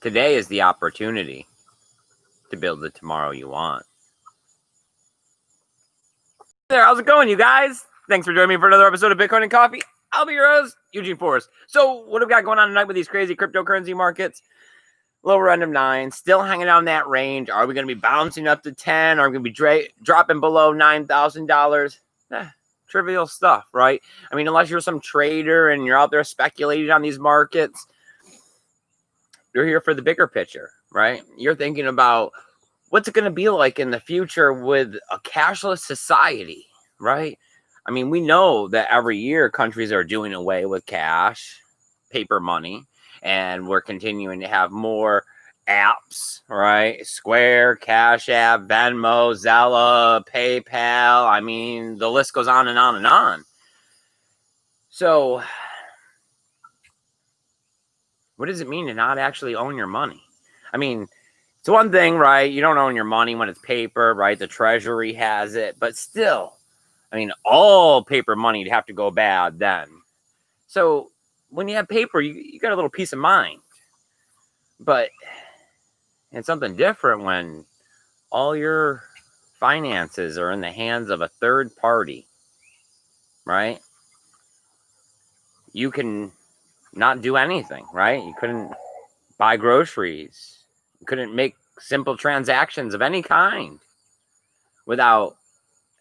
Today is the opportunity to build the tomorrow you want. Hey there, how's it going, you guys? Thanks for joining me for another episode of Bitcoin and Coffee. I'll be your host, Eugene Forrest. So, what have we got going on tonight with these crazy cryptocurrency markets? Lower end of 9, still hanging out in that range. Are we going to be bouncing up to 10? Are we going to be dropping below $9,000? Trivial stuff, right? I mean, unless you're some trader and you're out there speculating on these markets, you're here for the bigger picture, right? You're thinking about what's it going to be like in the future with a cashless society, right? I mean, we know that every year countries are doing away with cash, paper money, and we're continuing to have more apps, right? Square, Cash App, Venmo, Zella, PayPal. I mean, the list goes on and on and on. So, what does it mean to not actually own your money? I mean, it's one thing, right? You don't own your money when it's paper, right? The treasury has it, but still, I mean, all paper money would have to go bad then. So when you have paper, you got a little peace of mind. But it's something different when all your finances are in the hands of a third party, right? You can not do anything, right? You couldn't buy groceries. You couldn't make simple transactions of any kind without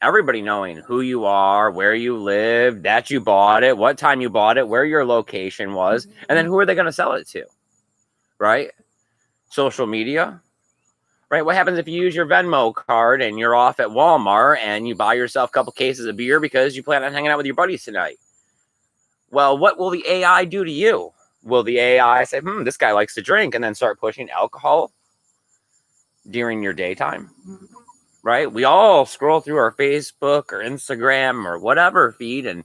everybody knowing who you are, where you live, that you bought it, what time you bought it, where your location was, and then who are they going to sell it to, right? Social media, right? What happens if you use your Venmo card and you're off at Walmart and you buy yourself a couple cases of beer because you plan on hanging out with your buddies tonight? Well, what will the AI do to you? Will the AI say, this guy likes to drink, and then start pushing alcohol during your daytime? Right? We all scroll through our Facebook or Instagram or whatever feed, and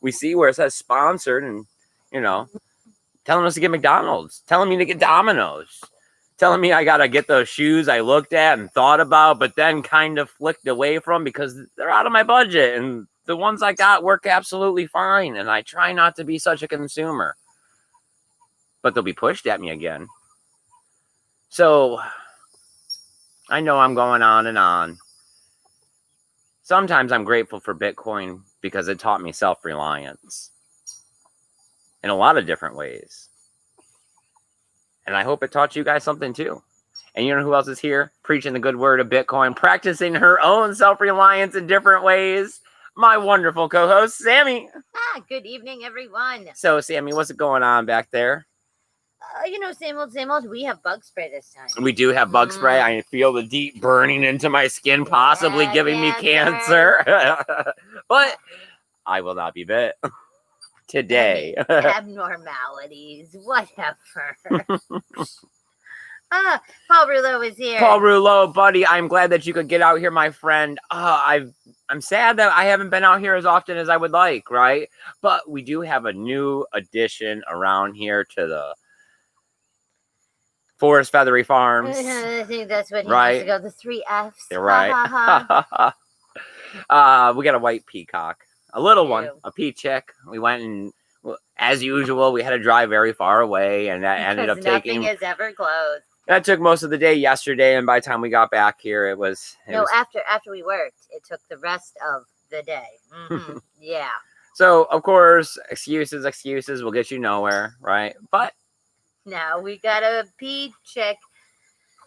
we see where it says sponsored and, telling us to get McDonald's, telling me to get Domino's, telling me I got to get those shoes I looked at and thought about, but then kind of flicked away from because they're out of my budget. And the ones I got work absolutely fine. And I try not to be such a consumer, but they'll be pushed at me again. So I know I'm going on and on. Sometimes I'm grateful for Bitcoin because it taught me self-reliance in a lot of different ways. And I hope it taught you guys something too. And you know who else is here preaching the good word of Bitcoin, practicing her own self-reliance in different ways? My wonderful co-host, Sammy. Good evening, everyone. So, Sammy, what's going on back there? Same old. We have bug spray this time. We do have bug spray. I feel the deep burning into my skin, possibly giving me cancer. But I will not be bit today. Abnormalities, whatever. Paul Rouleau is here. Paul Rouleau, buddy, I'm glad that you could get out here, my friend. I'm sad that I haven't been out here as often as I would like, right? But we do have a new addition around here to the Forest Feathery Farms. I think that's what he wants to go. The 3 Fs. You're right. We got a white peacock, a little one, a peachick. We went and, as usual, we had to drive very far away, and that ended up taking. Nothing is ever closed. That took most of the day yesterday, and by the time we got back here, it was. After we worked, it took the rest of the day. Yeah. So of course, excuses will get you nowhere, right? But now we got a peachick.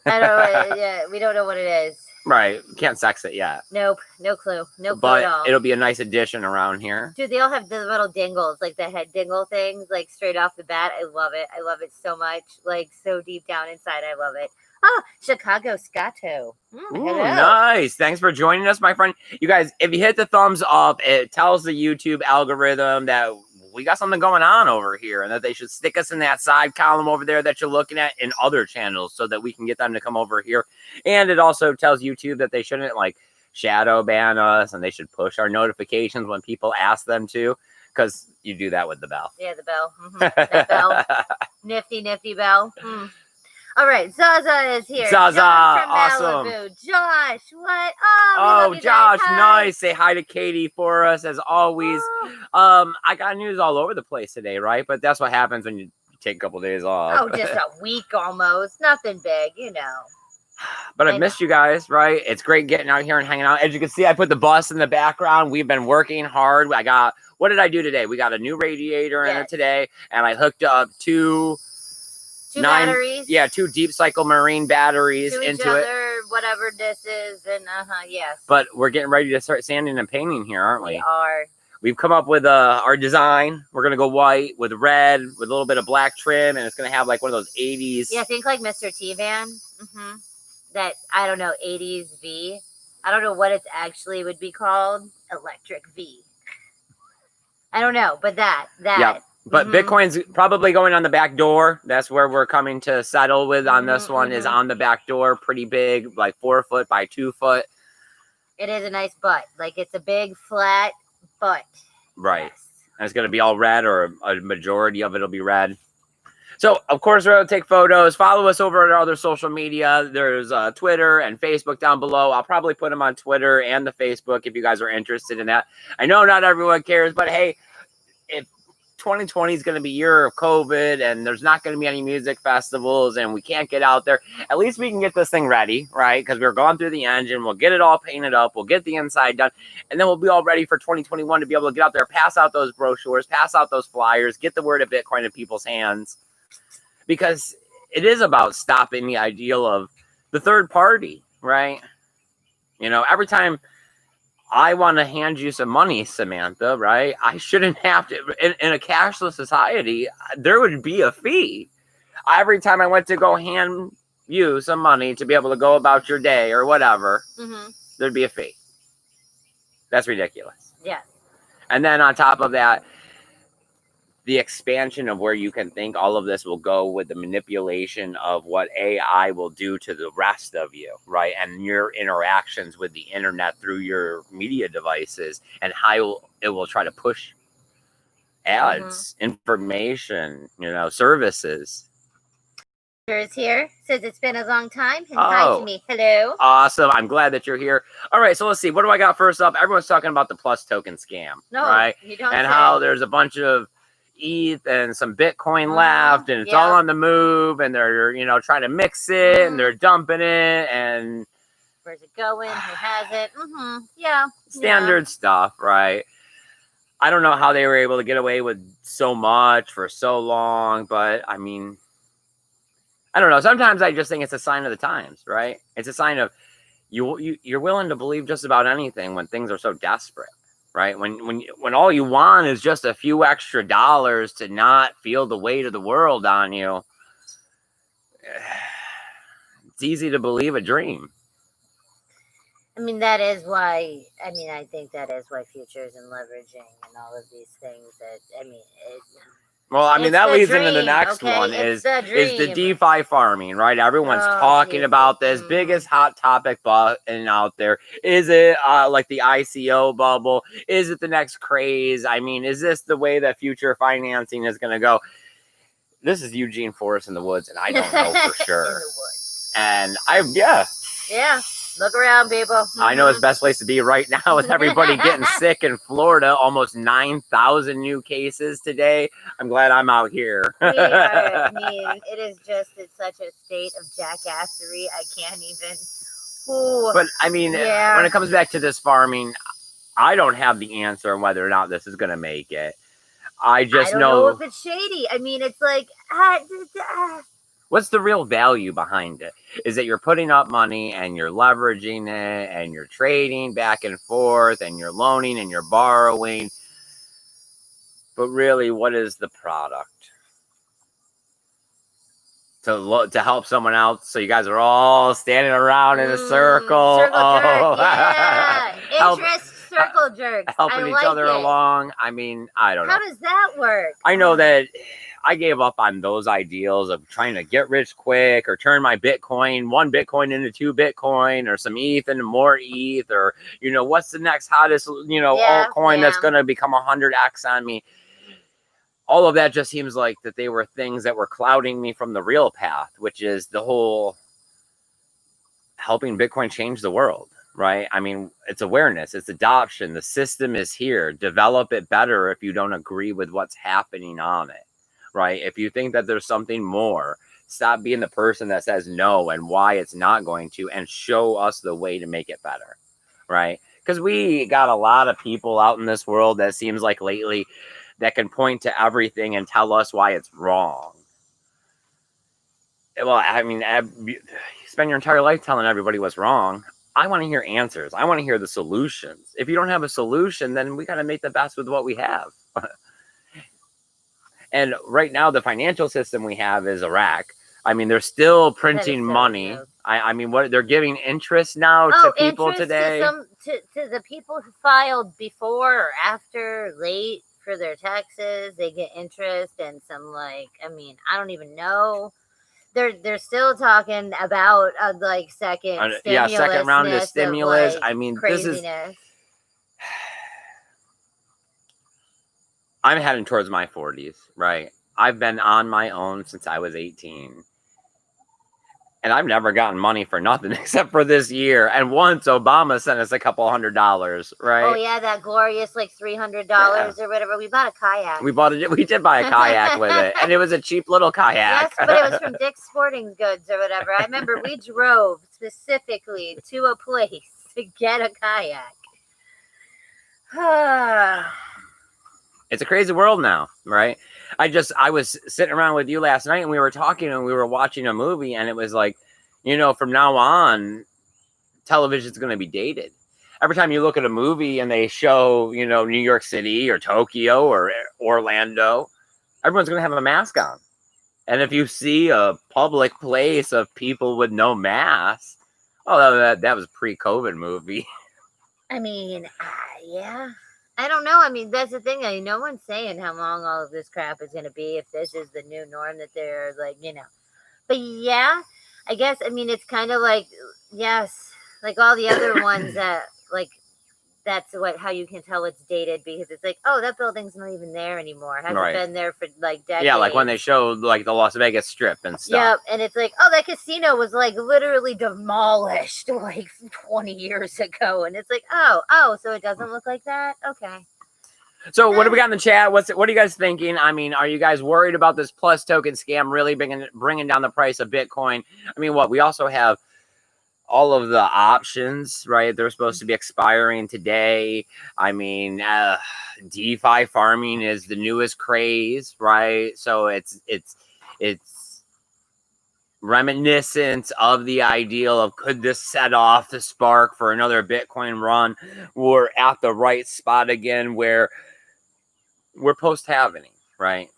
I don't know. We don't know what it is. Right. Can't sex it yet. Nope. No clue. No clue but at all. It'll be a nice addition around here. Dude, they all have the little dingles, like the head dingle things, like straight off the bat. I love it. I love it so much. Like so deep down inside. I love it. Oh, Chicago Scotto. Ooh, nice. Thanks for joining us, my friend. You guys, if you hit the thumbs up, it tells the YouTube algorithm that we got something going on over here and that they should stick us in that side column over there that you're looking at in other channels so that we can get them to come over here. And it also tells YouTube that they shouldn't shadow ban us and they should push our notifications when people ask them to, because you do that with the bell. Yeah, the bell. That bell. Nifty bell. All right, Zaza is here. Zaza, John from awesome. Malibu. Josh, what? Oh, Josh, nice. Say hi to Katie for us as always. I got news all over the place today, right? But that's what happens when you take a couple days off. Oh, just a week almost. Nothing big, you know. But I've missed you guys, right? It's great getting out here and hanging out. As you can see, I put the bus in the background. We've been working hard. What did I do today? We got a new radiator in it today, and I hooked up two batteries. Yeah, 2 deep cycle marine batteries to into it. Whatever this is, and yes. But we're getting ready to start sanding and painting here, aren't we? We are. We've come up with our design. We're gonna go white with red with a little bit of black trim, and it's gonna have like one of those 80s. Yeah, think like Mr. T van. That, I don't know, 80s V. I don't know what it actually would be called. Electric V. I don't know, but that. Yeah. But Bitcoin's probably going on the back door. That's where we're coming to settle with on this one, is on the back door. Pretty big, like 4 foot by 2 foot. It is a nice butt. Like, it's a big, flat butt. Right. Yes. And it's going to be all red, or a majority of it will be red. So, of course, we're going to take photos. Follow us over on our other social media. There's Twitter and Facebook down below. I'll probably put them on Twitter and the Facebook if you guys are interested in that. I know not everyone cares, but hey, if 2020 is going to be a year of COVID and there's not going to be any music festivals and we can't get out there, at least we can get this thing ready, right? Because we're going through the engine. We'll get it all painted up. We'll get the inside done. And then we'll be all ready for 2021 to be able to get out there, pass out those brochures, pass out those flyers, get the word of Bitcoin in people's hands. Because it is about stopping the ideal of the third party, right? You know, every time I want to hand you some money, Samantha, right? I shouldn't have to. In a cashless society, there would be a fee. Every time I went to go hand you some money to be able to go about your day or whatever, there'd be a fee. That's ridiculous. Yeah. And then on top of that, the expansion of where you can think all of this will go with the manipulation of what AI will do to the rest of you, right? And your interactions with the internet through your media devices, and how it will try to push ads, information, services. Is here. Says it's been a long time. And hi to me. Hello. Awesome. I'm glad that you're here. All right, so let's see. What do I got first up? Everyone's talking about the Plus token scam, right? You don't and how there's a bunch of ETH and some Bitcoin left, and it's all on the move, and they're trying to mix it, and they're dumping it, and where's it going? Who has it? Standard stuff, right? I don't know how they were able to get away with so much for so long, but I mean, I don't know. Sometimes I just think it's a sign of the times, right? It's a sign of you're willing to believe just about anything when things are so desperate. Right? When all you want is just a few extra dollars to not feel the weight of the world on you, it's easy to believe a dream. I mean, that is why, I think that is why futures and leveraging and all of these things that leads into the next one is the DeFi farming, right? Everyone's talking about this biggest hot topic button out there. Is it like the ICO bubble? Is it the next craze? I mean, is this the way that future financing is going to go? This is Eugene Forest in the woods, and I don't know for sure. In the woods. And Yeah. Look around, people. I know it's best place to be right now with everybody getting sick in Florida. Almost 9,000 new cases today. I'm glad I'm out here. It is just in such a state of jackassery. I can't even. Ooh. But when it comes back to this farming, I don't have the answer on whether or not this is going to make it. I don't know if it's shady. It's like. What's the real value behind it? Is that you're putting up money and you're leveraging it and you're trading back and forth and you're loaning and you're borrowing. But really, what is the product? To help someone else. So you guys are all standing around in a circle. Circle jerk. Yeah. Circle jerks. Helping each other along. I don't know. How does that work? I know that I gave up on those ideals of trying to get rich quick or turn my one Bitcoin into 2 Bitcoin or some ETH into more ETH or, what's the next hottest, altcoin that's going to become 100x on me. All of that just seems like that they were things that were clouding me from the real path, which is the whole helping Bitcoin change the world, right? It's awareness, it's adoption. The system is here. Develop it better if you don't agree with what's happening on it. right? If you think that there's something more, stop being the person that says no and why it's not going to, and show us the way to make it better, right? Because we got a lot of people out in this world that seems like lately that can point to everything and tell us why it's wrong. Well, I mean, you spend your entire life telling everybody what's wrong. I want to hear answers. I want to hear the solutions. If you don't have a solution, then we got to make the best with what we have. And right now, the financial system we have is a wreck. I mean, they're still printing money. I mean, what they're giving interest now to people today. To the people who filed before or after, late for their taxes, they get interest and some, like, I mean, I don't even know. They're still talking about like second round of stimulus. Like, I mean, craziness. This is. I'm heading towards my 40s, right? I've been on my own since I was 18. And I've never gotten money for nothing except for this year. And once Obama sent us a couple $100, right? Oh yeah, that glorious like $300 or whatever. We bought a kayak. We did buy a kayak with it, and it was a cheap little kayak. Yes, but it was from Dick's Sporting Goods or whatever. I remember we drove specifically to a place to get a kayak. It's a crazy world now, right? I was sitting around with you last night and we were talking and we were watching a movie, and it was like, from now on, television's going to be dated. Every time you look at a movie and they show, New York City or Tokyo or Orlando, everyone's going to have a mask on. And if you see a public place of people with no mask, that was a pre-COVID movie. I mean, yeah. I don't know. I mean, that's the thing. I mean, no one's saying how long all of this crap is going to be, if this is the new norm that they're like, But yeah, I guess, I mean, it's kind of like, yes, like all the other ones that, like, that's how you can tell it's dated, because it's like, oh, that building's not even there anymore. It hasn't been there for like decades. Yeah, like when they showed like the Las Vegas Strip and stuff. Yep, and it's like, oh, that casino was like literally demolished like 20 years ago, and it's like, oh, so it doesn't look like that? Okay. So what do we got in the chat? What are you guys thinking? I mean, are you guys worried about this Plus token scam really bringing down the price of Bitcoin? I mean, we also have all of the options, right? They're supposed to be expiring today. I mean, DeFi farming is the newest craze, right? So it's reminiscent of the ideal of, could this set off the spark for another Bitcoin run? We're at the right spot again where we're post-halving, right?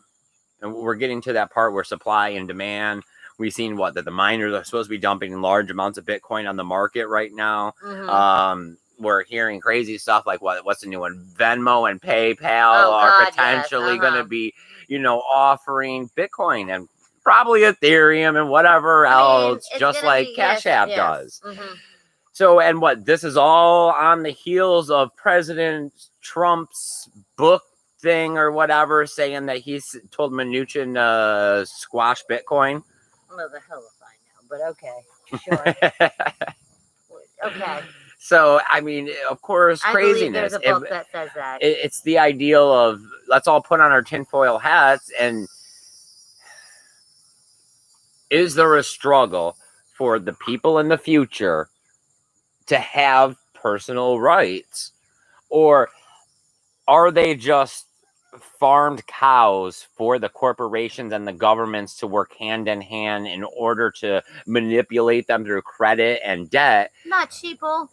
And we're getting to that part where supply and demand. We've seen that the miners are supposed to be dumping large amounts of Bitcoin on the market right now. Mm-hmm. We're hearing crazy stuff like what's the new one? Venmo and PayPal are potentially going to be, offering Bitcoin and probably Ethereum and whatever else, just like Cash App does. Mm-hmm. So, and this is all on the heels of President Trump's book thing or whatever, saying that he's told Mnuchin to squash Bitcoin. Well, the hell if I know, but okay, sure. Okay. So, I mean, of course, craziness. I believe there's a book that says that. It's the ideal of, let's all put on our tinfoil hats, and is there a struggle for the people in the future to have personal rights? Or are they just farmed cows for the corporations and the governments to work hand in hand in order to manipulate them through credit and debt? Not sheeple.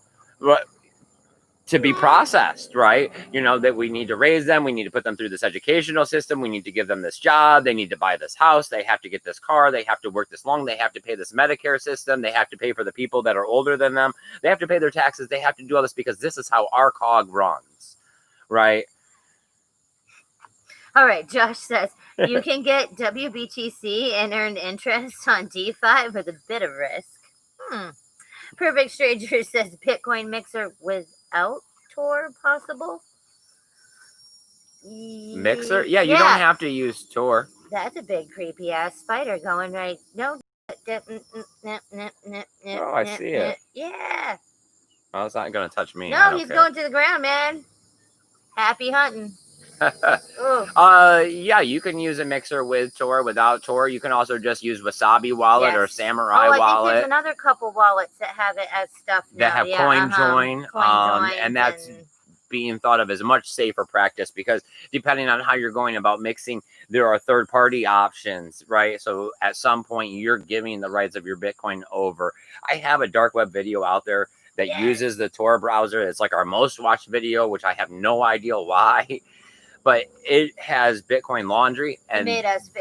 To be processed, right? That we need to raise them. We need to put them through this educational system. We need to give them this job. They need to buy this house. They have to get this car. They have to work this long. They have to pay this Medicare system. They have to pay for the people that are older than them. They have to pay their taxes. They have to do all this because this is how our cog runs, right? All right, Josh says, you can get WBTC and earn interest on DeFi with a bit of risk. Perfect Stranger says, Bitcoin mixer without Tor possible? Mixer? Yeah, you don't have to use Tor. That's a big creepy ass spider going right. No. Oh, I see it. Yeah. Well, it's not going to touch me. No, he's going to the ground, man. Happy hunting. Yeah, you can use a mixer with Tor, without Tor. You can also just use Wasabi Wallet or Samurai I Wallet. think there's another couple wallets that have it as stuff now. That have CoinJoin, and that's being thought of as a much safer practice, because depending on how you're going about mixing, there are third-party options, right? So at some point, you're giving the rights of your Bitcoin over. I have a dark web video out there that uses the Tor browser. It's like our most watched video, which I have no idea why, but it has Bitcoin laundry, and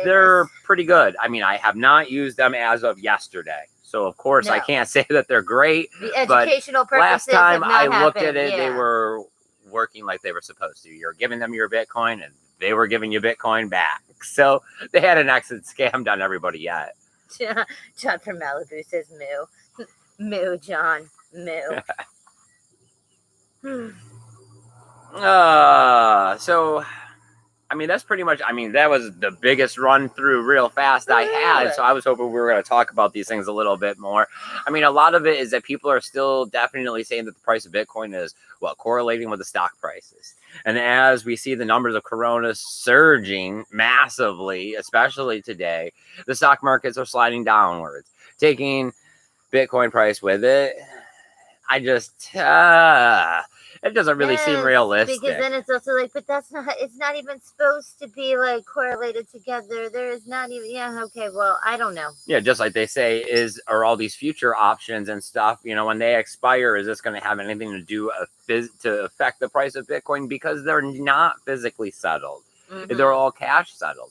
they're pretty good. I mean, I have not used them as of yesterday, so of course I can't say that they're great. The educational purposes. Last time I looked at it, they were working like they were supposed to. You're giving them your Bitcoin, and they were giving you Bitcoin back. So they hadn't exit scammed on everybody yet. John from Malibu says moo. Moo, John. Moo. So, I mean, that's pretty much, I mean, that was the biggest run through real fast I had. So I was hoping we were going to talk about these things a little bit more. I mean, a lot of it is that people are still definitely saying that the price of Bitcoin is, well, correlating with the stock prices. And as we see the numbers of Corona surging massively, especially today, the stock markets are sliding downwards, taking Bitcoin price with it. I just, it doesn't really seem realistic. Because then it's also like, but that's not, it's not even supposed to be like correlated together. There is not even, okay, well, I don't know. Yeah, just like they say, are all these future options and stuff, you know, when they expire, is this going to have anything to do to affect the price of Bitcoin? Because they're not physically settled. Mm-hmm. They're all cash settled.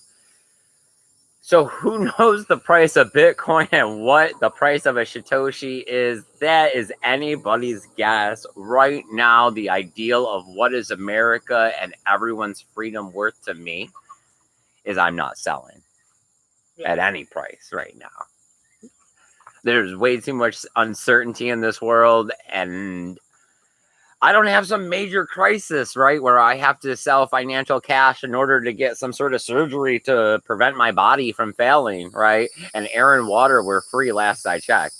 So who knows the price of Bitcoin and what the price of a Satoshi is? That is anybody's guess. Right now, the ideal of what is America and everyone's freedom worth to me is I'm not selling at any price right now. There's way too much uncertainty in this world, and I don't have some major crisis, right, where I have to sell financial cash in order to get some sort of surgery to prevent my body from failing, right? And air and water were free last I checked.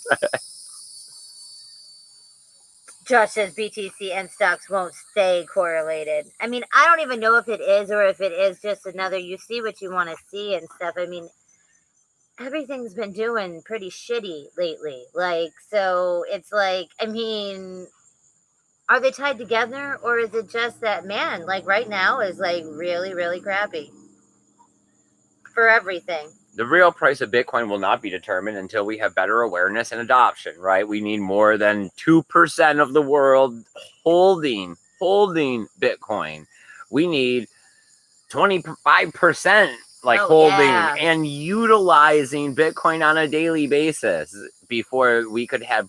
Josh says BTC and stocks won't stay correlated. I mean, I don't even know if it is, or if it is just another, you see what you want to see and stuff. I mean, everything's been doing pretty shitty lately. Like, so it's like, I mean, are they tied together, or is it just that, man, like right now is like really, really crappy for everything? The real price of Bitcoin will not be determined until we have better awareness and adoption, right? We need more than 2% of the world holding Bitcoin. We need 25% holding and utilizing Bitcoin on a daily basis before we could have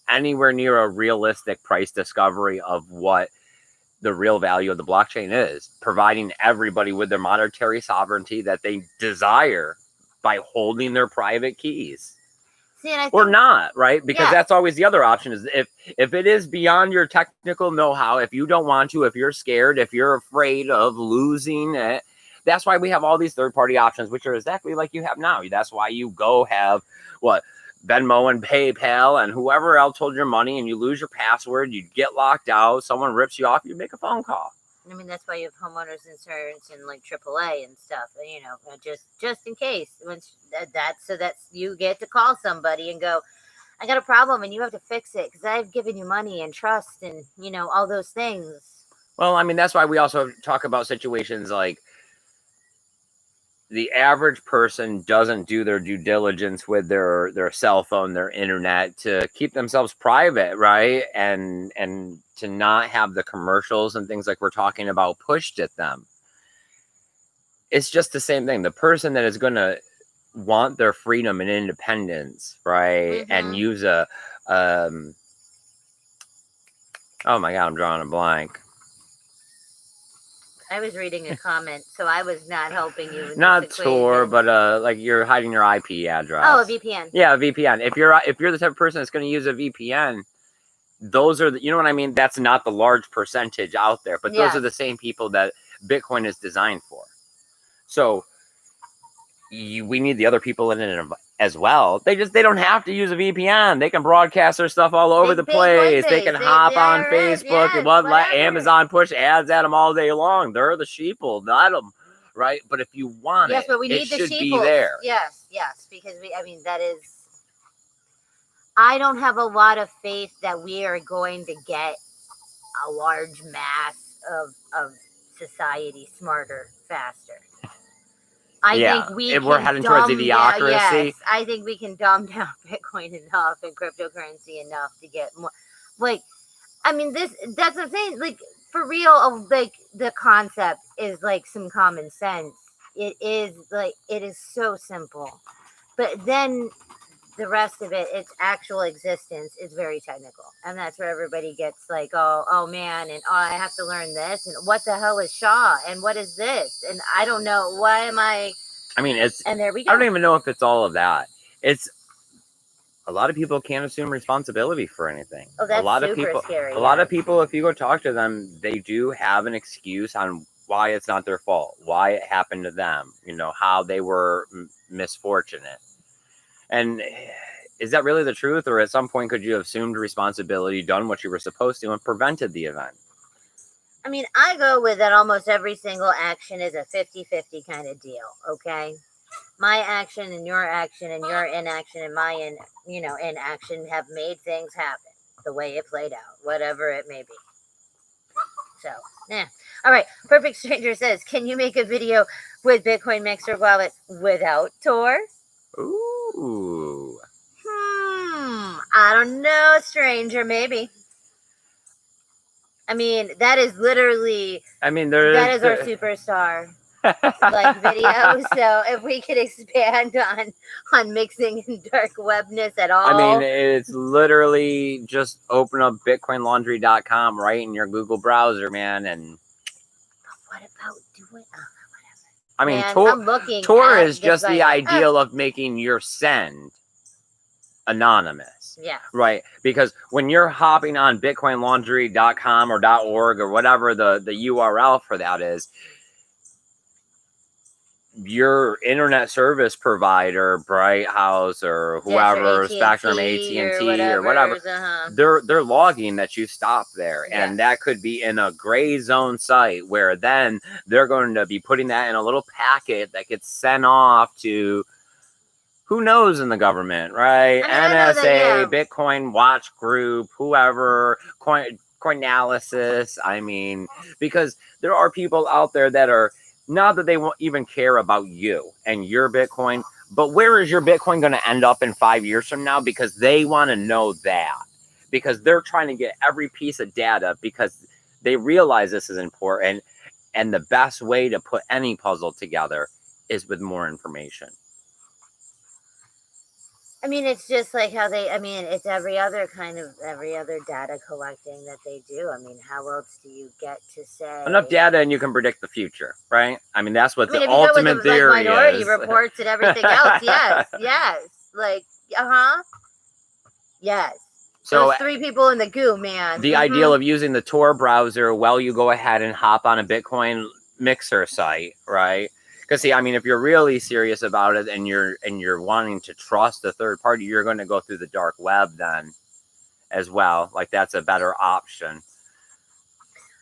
anywhere near a realistic price discovery of what the real value of the blockchain is, providing everybody with their monetary sovereignty that they desire by holding their private keys. See, and I think, or not, right? Because that's always the other option, is if it is beyond your technical know-how, if you don't want to, if you're scared, if you're afraid of losing it, that's why we have all these third-party options, which are exactly like you have now. That's why you go have Venmo and PayPal and whoever else holds your money, and you lose your password, you get locked out, someone rips you off, you make a phone call. I mean, that's why you have homeowners insurance and like AAA and stuff, you know, just in case. So that's, you get to call somebody and go, I got a problem and you have to fix it because I've given you money and trust and, you know, all those things. Well, I mean, that's why we also talk about situations like the average person doesn't do their due diligence with their cell phone, their internet, to keep themselves private, right? And to not have the commercials and things like we're talking about pushed at them. It's just the same thing. The person that is going to want their freedom and independence, right? Mm-hmm. And use oh my God, I'm drawing a blank. I was reading a comment, so I was not helping you. Not Tor, but like you're hiding your IP address. Oh, a VPN. Yeah, a VPN. If you're the type of person that's going to use a VPN, those are you know what I mean? That's not the large percentage out there, but those are the same people that Bitcoin is designed for. So we need the other people in as well. They don't have to use a VPN. They can broadcast their stuff all over the place. They can hop on Facebook and let Amazon push ads at them all day long. They're the sheeple. Let them, right? But if you want yes, but we need it the should sheeple. be there. Yes, because that is. I don't have a lot of faith that we are going to get a large mass of society smarter faster. I think we're heading towards idiocracy. Yes, I think we can dumb down Bitcoin enough and cryptocurrency enough to get more. Like, I mean, that's what I'm saying. Like, for real, like, the concept is like some common sense. It is so simple. But then the rest of it, its actual existence, is very technical. And that's where everybody gets like, oh man, and I have to learn this, and what the hell is Shaw, and what is this? And I don't know, why am I mean, and there we go. I don't even know if it's all of that. It's a lot of people can't assume responsibility for anything. Oh, that's a lot super of people, scary. A lot of people, if you go talk to them, they do have an excuse on why it's not their fault, why it happened to them, how they were misfortunate. And is that really the truth? Or at some point, could you have assumed responsibility, done what you were supposed to, and prevented the event? I mean, I go with that almost every single action is a 50-50 kind of deal, okay? My action and your inaction and my inaction have made things happen the way it played out, whatever it may be. So, yeah. All right. Perfect Stranger says, can you make a video with Bitcoin Mixer wallet without Tor? Ooh. I don't know, Stranger. Maybe. I mean, that is literally. That is our superstar. Like video. So if we could expand on mixing and dark webness at all. I mean, it's literally just open up bitcoinlaundry.com right in your Google browser, man. And what about doing whatever? I mean, man, Tor is just the ideal of making your send anonymous. Yeah. Right. Because when you're hopping on bitcoinlaundry.com or .org or whatever the URL for that is, your internet service provider, Bright House or whoever, Spectrum, AT&T or whatever, they're logging that you stopped there. Yes. And that could be in a gray zone site where then they're going to be putting that in a little packet that gets sent off to who knows in the government, right? NSA, Bitcoin Watch Group, whoever, Coinalysis. I mean, because there are people out there that are, not that they won't even care about you and your Bitcoin, but where is your Bitcoin going to end up in 5 years from now? Because they want to know that. Because they're trying to get every piece of data because they realize this is important. And the best way to put any puzzle together is with more information. I mean, it's just like how it's every other data collecting that they do. I mean, how else do you get to say enough data and you can predict the future, right? I mean, that's what the ultimate theory is. Minority Reports and everything else. Yes. Like, yes. So those 3 people in the goo, man. The ideal of using the Tor browser while you go ahead and hop on a Bitcoin Mixer site, right? Because see, I mean, if you're really serious about it and you're wanting to trust a third party, you're going to go through the dark web then as well. Like that's a better option.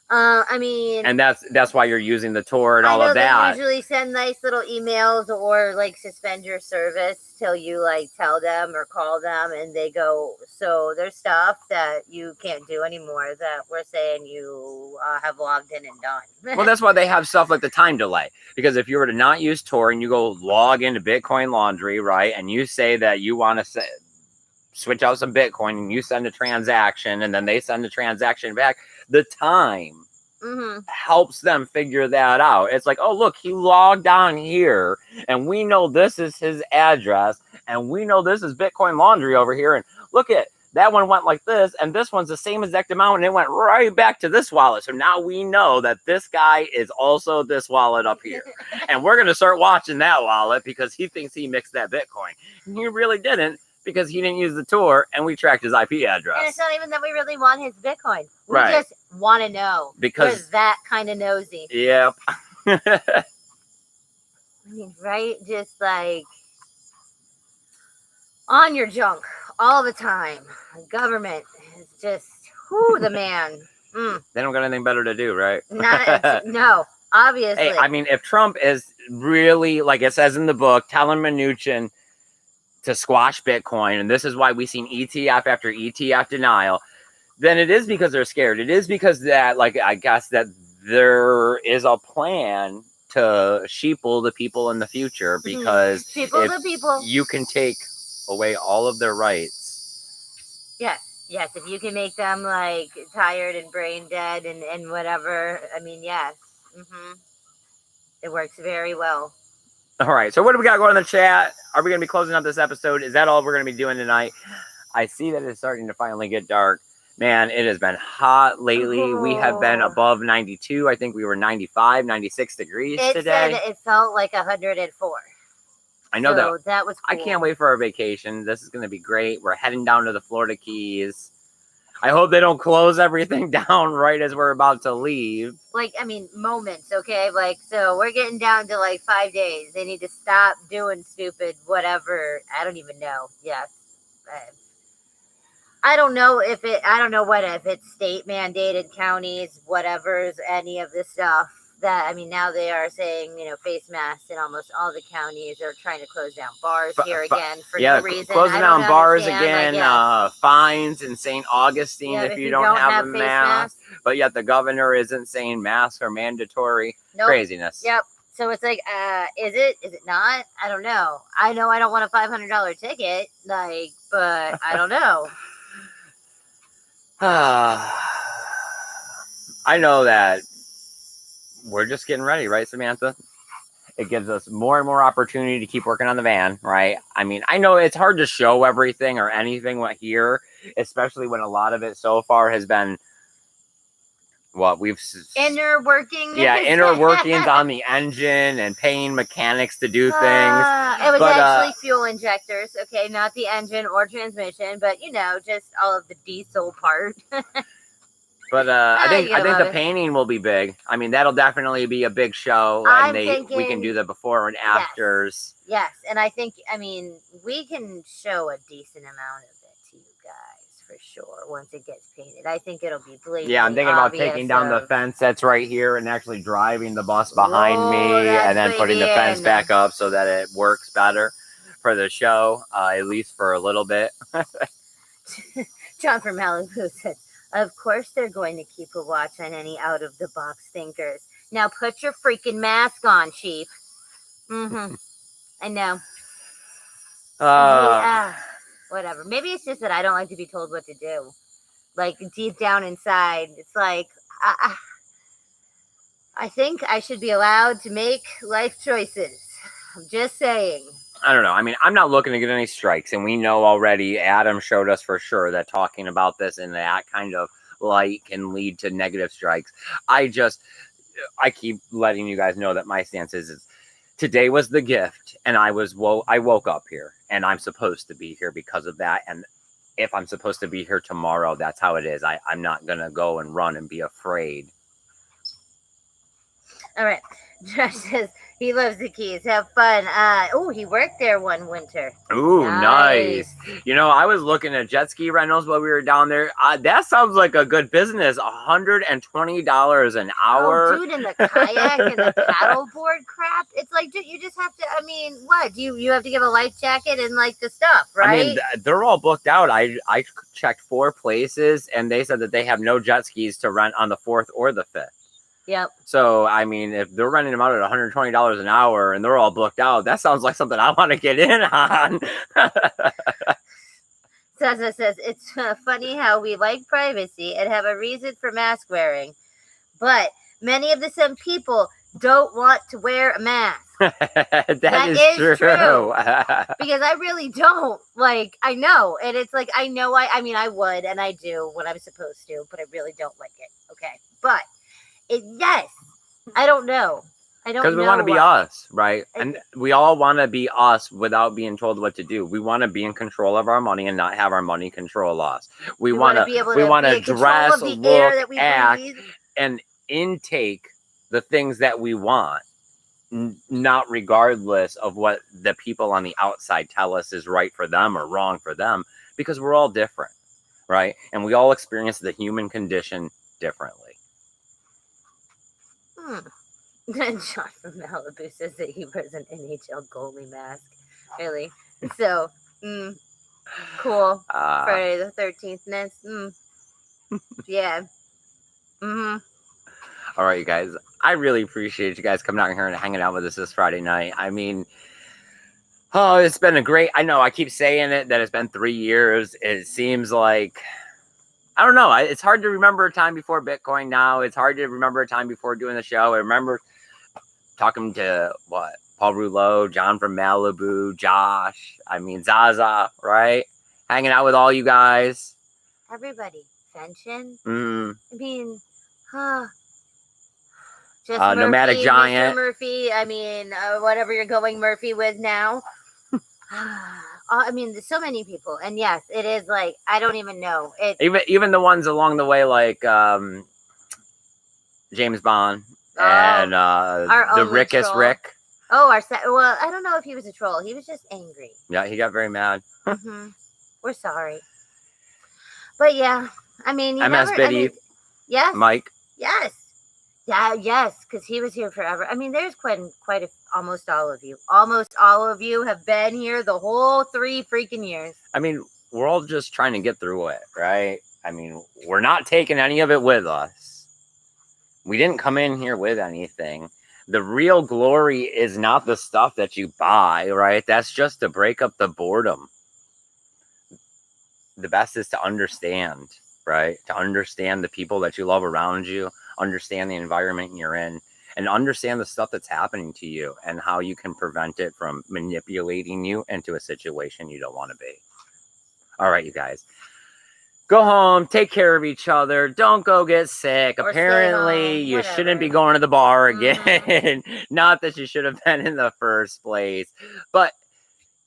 I mean, and that's why you're using the Tor and all of that. They usually send nice little emails or like suspend your service till you like tell them or call them, and they go, so there's stuff that you can't do anymore that we're saying you have logged in and done. Well, that's why they have stuff like the time delay, because if you were to not use Tor and you go log into Bitcoin Laundry, right, and you say that you want to switch out some Bitcoin and you send a transaction and then they send a transaction back, the time helps them figure that out. It's like, oh, look, he logged on here and we know this is his address and we know this is Bitcoin Laundry over here. And look at that one went like this and this one's the same exact amount and it went right back to this wallet. So now we know that this guy is also this wallet up here. And we're going to start watching that wallet because he thinks he mixed that Bitcoin. And he really didn't, because he didn't use the Tor and we tracked his IP address. And it's not even that we really want his Bitcoin. We just want to know. Because we're that kind of nosy. Yep. I mean, right? Just like, on your junk all the time. The government is just, whoo, the man. They don't got anything better to do, right? No, obviously. Hey, I mean, if Trump is really, like it says in the book, telling Mnuchin to squash Bitcoin, and this is why we've seen ETF after ETF denial, then it is because they're scared. It is because that, like, I guess that there is a plan to sheeple the people in the future, because you can take away all of their rights. Yes, if you can make them like tired and brain dead and whatever, I mean, yes. It works very well. All right, so what do we got going in the chat? Are we going to be closing up this episode? Is that all we're going to be doing tonight? I see that it's starting to finally get dark. Man, it has been hot lately. We have been above 92. I think we were 95, 96 degrees today. Said it felt like 104. I know so that was cool. I can't wait for our vacation. This is going to be great. We're heading down to the Florida Keys. I hope they don't close everything down right as we're about to leave. Like, I mean, moments, okay? Like, so we're getting down to like 5 days. They need to stop doing stupid whatever. I don't even know. Yes. I don't know if it's state mandated, counties, whatever's, any of this stuff. That, I mean, now they are saying, face masks in almost all the counties. They're trying to close down bars here again for no reason. Closing down bars again. Fines in St. Augustine if you don't have a mask. But yet the governor isn't saying masks are mandatory. Nope. Craziness. Yep. So it's like, is it not? I don't know. I know I don't want a $500 ticket, like, but I don't know. I know that we're just getting ready, right, Samantha? It gives us more and more opportunity to keep working on the van, right? I mean, I know it's hard to show everything or anything here, especially when a lot of it so far has been what we've inner workings. Yeah, inner workings on the engine and paying mechanics to do things. It was actually fuel injectors, okay, not the engine or transmission, but just all of the diesel part. But I think the painting will be big. I mean, that'll definitely be a big show, and we can do the before and afters. Yes, and I think, we can show a decent amount of it to you guys for sure once it gets painted. I think it'll be blatantly Yeah, I'm thinking about taking down the fence that's right here and actually driving the bus behind me, and then putting the fence back up so that it works better for the show, at least for a little bit. John from Malibu said, of course they're going to keep a watch on any out-of-the-box thinkers. Now put your freaking mask on, Chief. I know. Whatever. Maybe it's just that I don't like to be told what to do. Like, deep down inside, it's like, I think I should be allowed to make life choices. I'm just saying. I don't know. I mean, I'm not looking to get any strikes, and we know already, Adam showed us for sure that talking about this in that kind of light can lead to negative strikes. I keep letting you guys know that my stance is today was the gift, and I woke up here, and I'm supposed to be here because of that. And if I'm supposed to be here tomorrow, that's how it is. I'm not going to go and run and be afraid. All right. Josh says he loves the Keys. Have fun. He worked there one winter. Ooh, nice. I was looking at jet ski rentals while we were down there. That sounds like a good business. $120 an hour. Oh, dude, and the kayak and the paddleboard crap. It's like, dude, you just have to, what? You have to give a life jacket and like the stuff, right? They're all booked out. I checked 4 places, and they said that they have no jet skis to rent on the 4th or the 5th. Yep. So, if they're renting them out at $120 an hour and they're all booked out, that sounds like something I want to get in on. Sasa says, it's funny how we like privacy and have a reason for mask wearing, but many of the same people don't want to wear a mask. that is true. Because I really don't. Like, I know. And it's like, I know I would, and I do when I'm supposed to, but I really don't like it. Okay. But yes, I don't know. Because we want to be us, right? And we all want to be us without being told what to do. We want to be in control of our money and not have our money control us. We want to dress, look, act, and intake the things that we want. not regardless of what the people on the outside tell us is right for them or wrong for them, because we're all different, right? And we all experience the human condition differently. John from Malibu says that he wears an NHL goalie mask. Really? So, cool. Friday the 13th-ness. Yeah. All right, you guys. I really appreciate you guys coming out here and hanging out with us this Friday night. I mean, oh, it's been a great. I know I keep saying it that it's been 3 years. It seems like, I don't know. It's hard to remember a time before Bitcoin now. It's hard to remember a time before doing the show. I remember talking to Paul Rouleau, John from Malibu, Josh. I mean, Zaza, right? Hanging out with all you guys. Everybody. Fenton. I mean, just Murphy, Nomadic Giant. Mr. Murphy. I mean, whatever you're going Murphy with now. I mean, there's so many people, and yes, it is like I don't even know. Even the ones along the way, like James Bond and the Rickest Rick. Oh, well, I don't know if he was a troll. He was just angry. Yeah, he got very mad. We're sorry, but yeah, I mean, MS Biddy. Yes, Mike. Yes. Yeah, yes, because he was here forever. I mean, there's almost all of you. Almost all of you have been here the whole 3 freaking years. I mean, we're all just trying to get through it, right? I mean, we're not taking any of it with us. We didn't come in here with anything. The real glory is not the stuff that you buy, right? That's just to break up the boredom. The best is to understand, right? To understand the people that you love around you, understand the environment you're in, and understand the stuff that's happening to you and how you can prevent it from manipulating you into a situation you don't want to be. All right, you guys. Go home, take care of each other. Don't go get sick. Or apparently, you shouldn't be going to the bar again. Not that you should have been in the first place. But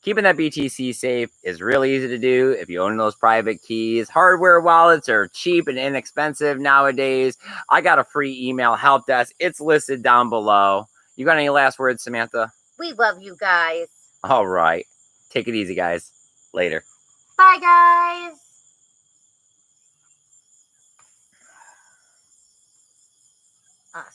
keeping that BTC safe is really easy to do if you own those private keys. Hardware wallets are cheap and inexpensive nowadays. I got a free email help desk. It's listed down below. You got any last words, Samantha? We love you guys. All right. Take it easy, guys. Later. Bye, guys.